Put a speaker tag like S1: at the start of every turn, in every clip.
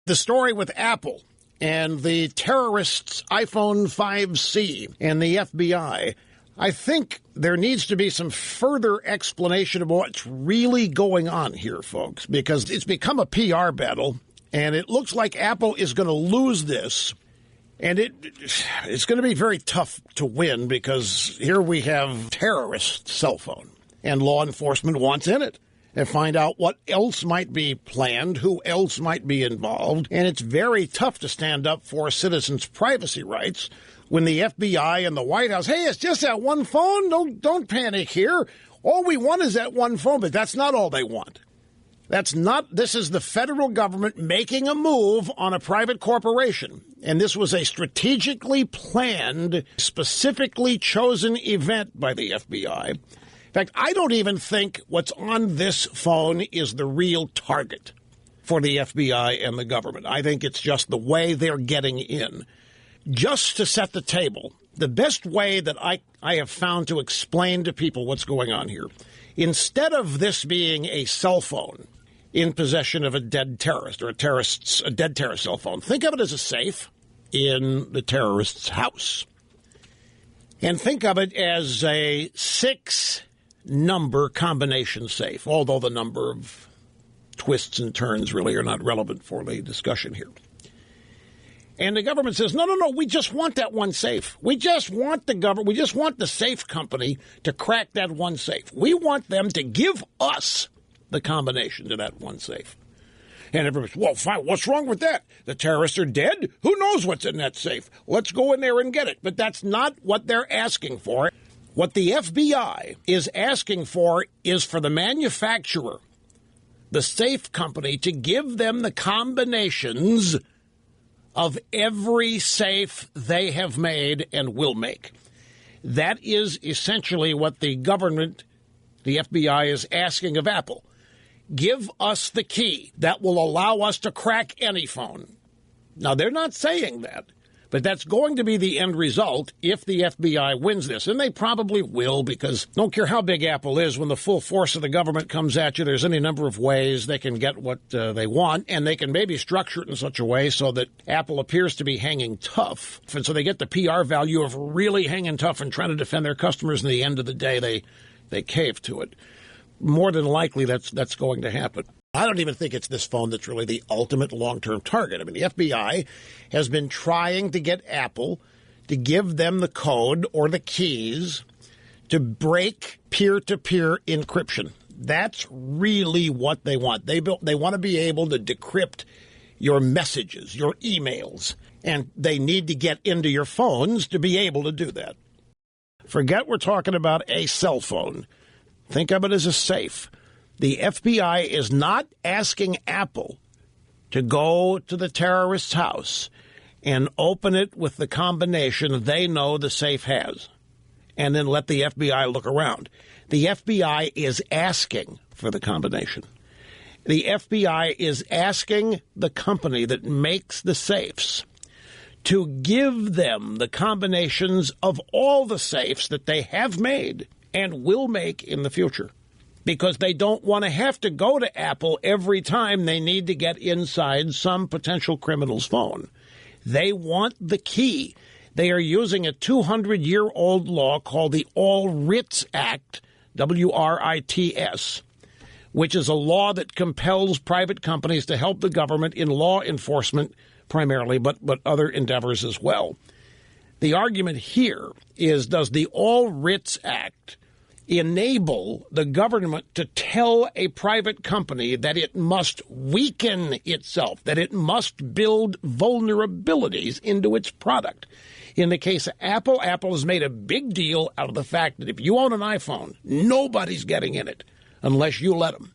S1: The story with Apple and the terrorists' iPhone 5C and the FBI, I think there needs to be some further explanation of what's really going on here, folks, because it's become a PR battle, and it looks like Apple is going to lose this, and it's going to be very tough to win because here we have terrorist cell phone, and law enforcement wants in it. And find out what else might be planned, who else might be involved. And it's very tough to stand up for citizens' privacy rights when the FBI and the White House, hey, it's just that one phone. Don't panic here. All we want is that one phone, but that's not all they want. This is the federal government making a move on a private corporation. And this was a strategically planned, specifically chosen event by the FBI. In fact, I don't even think what's on this phone is the real target for the FBI and the government. I think it's just the way they're getting in. Just to set the table, the best way that I have found to explain to people what's going on here, instead of this being a cell phone in possession of a dead terrorist or a dead terrorist cell phone, think of it as a safe in the terrorist's house. And think of it as a 6-number combination safe, although the number of twists and turns really are not relevant for the discussion here. And the government says, no, we just want that one safe. We just want the safe company to crack that one safe. We want them to give us the combination to that one safe. And everybody's, well, fine, what's wrong with that? The terrorists are dead? Who knows what's in that safe? Let's go in there and get it. But that's not what they're asking for. What the FBI is asking for is for the manufacturer, the safe company, to give them the combinations of every safe they have made and will make. That is essentially what the government, the FBI, is asking of Apple. Give us the key that will allow us to crack any phone. Now, they're not saying that, but that's going to be the end result if the FBI wins this. And they probably will, because don't care how big Apple is, when the full force of the government comes at you, there's any number of ways they can get what they want, and they can maybe structure it in such a way so that Apple appears to be hanging tough. And so they get the PR value of really hanging tough and trying to defend their customers, and at the end of the day, they cave to it. More than likely, that's going to happen. I don't even think it's this phone that's really the ultimate long-term target. I mean, the FBI has been trying to get Apple to give them the code or the keys to break peer-to-peer encryption. That's really what they want. They want to be able to decrypt your messages, your emails, and they need to get into your phones to be able to do that. Forget we're talking about a cell phone. Think of it as a safe. The FBI is not asking Apple to go to the terrorist's house and open it with the combination they know the safe has, and then let the FBI look around. The FBI is asking for the combination. The FBI is asking the company that makes the safes to give them the combinations of all the safes that they have made and will make in the future, because they don't want to have to go to Apple every time they need to get inside some potential criminal's phone. They want the key. They are using a 200-year-old law called the All Writs Act, WRITS, which is a law that compels private companies to help the government in law enforcement primarily, but other endeavors as well. The argument here is, does the All Writs Act enable the government to tell a private company that it must weaken itself, that it must build vulnerabilities into its product? In the case of Apple, Apple has made a big deal out of the fact that if you own an iPhone, nobody's getting in it unless you let them,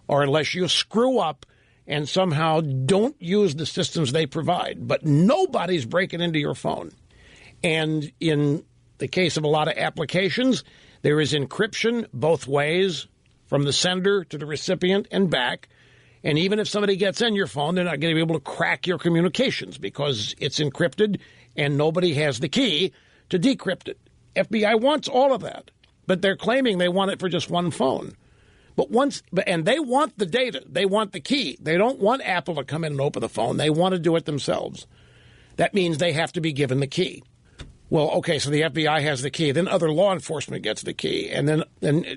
S1: or unless you screw up and somehow don't use the systems they provide. But nobody's breaking into your phone. And in the case of a lot of applications, there is encryption both ways, from the sender to the recipient and back. And even if somebody gets in your phone, they're not going to be able to crack your communications because it's encrypted and nobody has the key to decrypt it. FBI wants all of that, but they're claiming they want it for just one phone. And they want the data. They want the key. They don't want Apple to come in and open the phone. They want to do it themselves. That means they have to be given the key. Well, okay, so the FBI has the key. Then other law enforcement gets the key. And then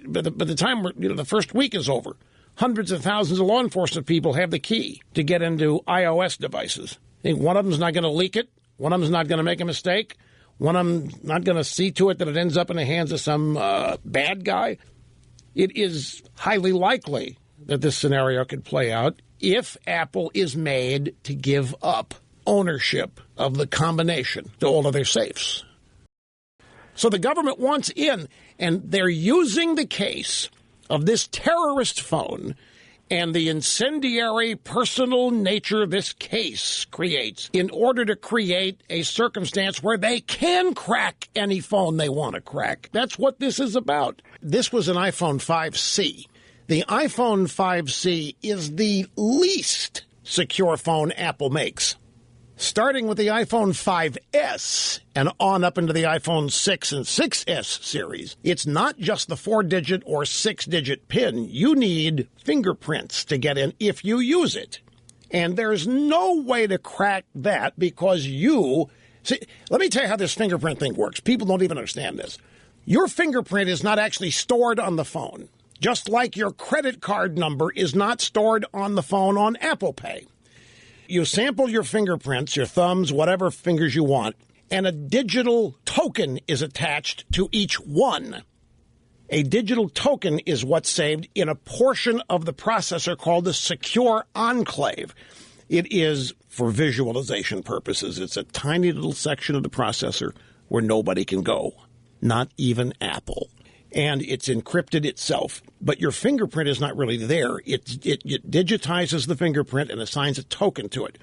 S1: by the time the first week is over, hundreds of thousands of law enforcement people have the key to get into iOS devices. Think one of them's not going to leak it. One of them's not going to make a mistake. One of them's not going to see to it that it ends up in the hands of some bad guy. It is highly likely that this scenario could play out if Apple is made to give up ownership of the combination to all of their safes. So the government wants in, and they're using the case of this terrorist phone and the incendiary personal nature this case creates in order to create a circumstance where they can crack any phone they want to crack. That's what this is about. This was an iPhone 5C. The iPhone 5C is the least secure phone Apple makes. Starting with the iPhone 5S and on up into the iPhone 6 and 6S series, it's not just the 4-digit or 6-digit PIN. You need fingerprints to get in if you use it. And there's no way to crack that because see, let me tell you how this fingerprint thing works. People don't even understand this. Your fingerprint is not actually stored on the phone, just like your credit card number is not stored on the phone on Apple Pay. You sample your fingerprints, your thumbs, whatever fingers you want, and a digital token is attached to each one. A digital token is what's saved in a portion of the processor called the secure enclave. It is, for visualization purposes, it's a tiny little section of the processor where nobody can go, not even Apple. And it's encrypted itself. But your fingerprint is not really there. It digitizes the fingerprint and assigns a token to it.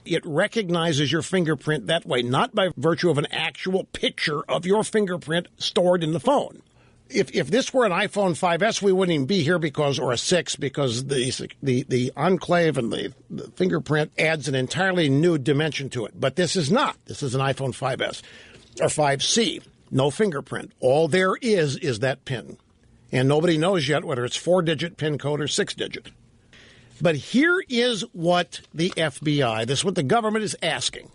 S1: It recognizes your fingerprint that way, not by virtue of an actual picture of your fingerprint stored in the phone. If this were an iPhone 5S, we wouldn't even be here or a 6 because the enclave and the fingerprint adds an entirely new dimension to it. But this is not. This is an iPhone 5S or 5C. No fingerprint. All there is that PIN. And nobody knows yet whether it's 4-digit PIN code or 6-digit. But here is what the FBI, this is what the government is asking.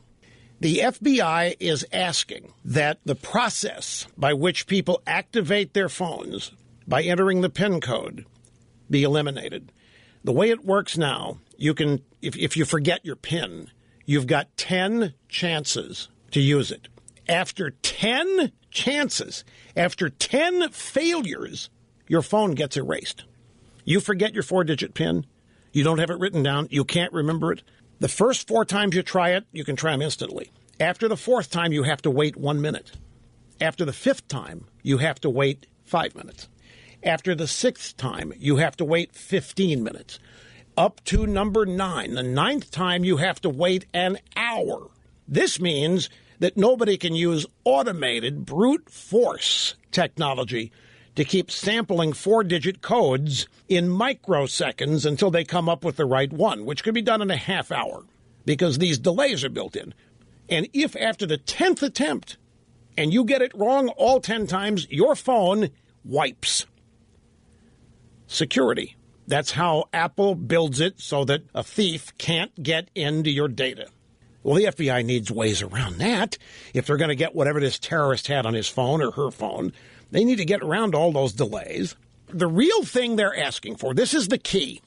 S1: The FBI is asking that the process by which people activate their phones by entering the PIN code be eliminated. The way it works now, you can, if you forget your PIN, you've got 10 chances to use it. After 10 chances, after 10 failures, your phone gets erased. You forget your 4-digit PIN. You don't have it written down. You can't remember it. The first 4 times you try it, you can try them instantly. After the 4th time, you have to wait 1 minute. After the 5th time, you have to wait 5 minutes. After the 6th time, you have to wait 15 minutes. Up to number 9. The 9th time, you have to wait an hour. This means that nobody can use automated brute force technology to keep sampling 4-digit codes in microseconds until they come up with the right one, which could be done in a half hour because these delays are built in. And if after the 10th attempt and you get it wrong all 10 times, your phone wipes. Security. That's how Apple builds it so that a thief can't get into your data. Well, the FBI needs ways around that. If they're going to get whatever this terrorist had on his phone or her phone, they need to get around all those delays. The real thing they're asking for, this is the key.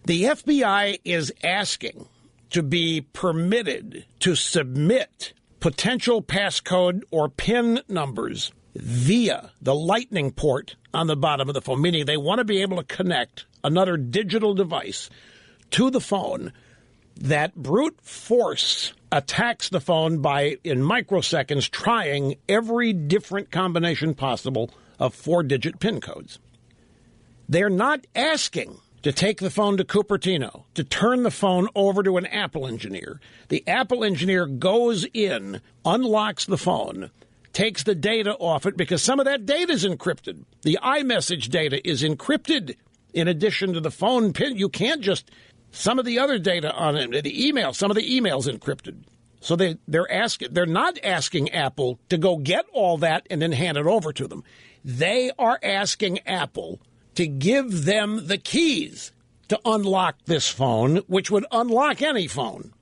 S1: The FBI is asking to be permitted to submit potential passcode or PIN numbers via the lightning port on the bottom of the phone, meaning they want to be able to connect another digital device to the phone that brute force attacks the phone by, in microseconds, trying every different combination possible of 4-digit PIN codes. They're not asking to take the phone to Cupertino, to turn the phone over to an Apple engineer. The Apple engineer goes in, unlocks the phone, takes the data off it, because some of that data is encrypted. The iMessage data is encrypted in addition to the phone PIN. You can't just... Some of the other data on it, the email, some of the emails encrypted. So they're not asking Apple to go get all that and then hand it over to them. They are asking Apple to give them the keys to unlock this phone, which would unlock any phone.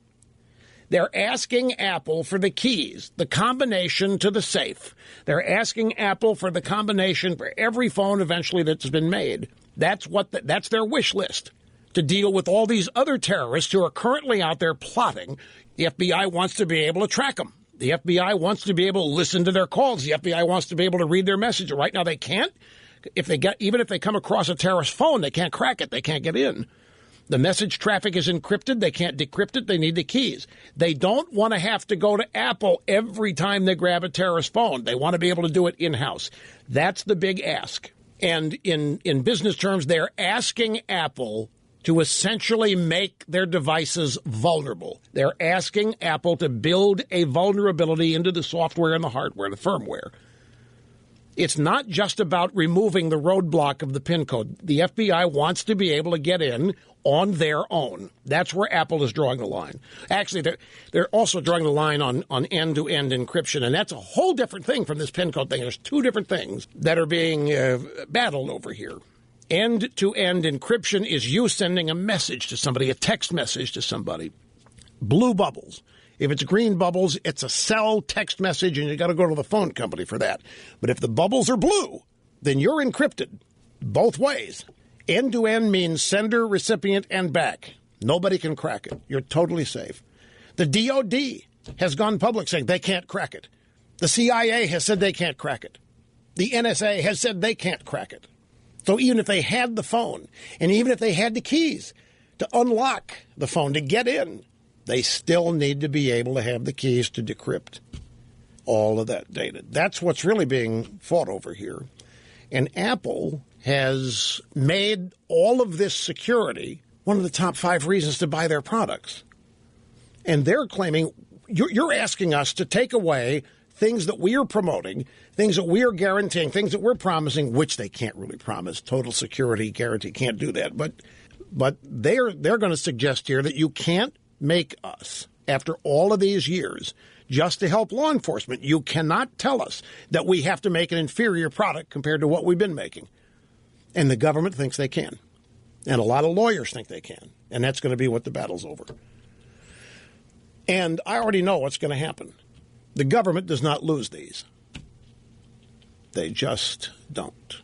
S1: They're asking Apple for the keys, the combination to the safe. They're asking Apple for the combination for every phone eventually that's been made. That's their wish list, to deal with all these other terrorists who are currently out there plotting. The FBI wants to be able to track them. The FBI wants to be able to listen to their calls. The FBI wants to be able to read their messages. Right now they can't. Even if they come across a terrorist phone, they can't crack it. They can't get in. The message traffic is encrypted. They can't decrypt it. They need the keys. They don't want to have to go to Apple every time they grab a terrorist phone. They want to be able to do it in-house. That's the big ask. And in business terms, they're asking Apple to essentially make their devices vulnerable. They're asking Apple to build a vulnerability into the software and the hardware, the firmware. It's not just about removing the roadblock of the PIN code. The FBI wants to be able to get in on their own. That's where Apple is drawing the line. Actually, they're also drawing the line on end-to-end encryption, and that's a whole different thing from this PIN code thing. There's two different things that are being battled over here. End-to-end encryption is you sending a message to somebody, a text message to somebody. Blue bubbles. If it's green bubbles, it's a cell text message, and you got to go to the phone company for that. But if the bubbles are blue, then you're encrypted both ways. End-to-end means sender, recipient, and back. Nobody can crack it. You're totally safe. The DOD has gone public saying they can't crack it. The CIA has said they can't crack it. The NSA has said they can't crack it. So even if they had the phone, and even if they had the keys to unlock the phone, to get in, they still need to be able to have the keys to decrypt all of that data. That's what's really being fought over here. And Apple has made all of this security one of the top 5 reasons to buy their products. And they're claiming, you're asking us to take away things that we are promoting, things that we are guaranteeing, things that we're promising, which they can't really promise. Total security guarantee, can't do that. But they're going to suggest here that you can't make us, after all of these years, just to help law enforcement, you cannot tell us that we have to make an inferior product compared to what we've been making. And the government thinks they can. And a lot of lawyers think they can. And that's going to be what the battle's over. And I already know what's going to happen. The government does not lose these. They just don't.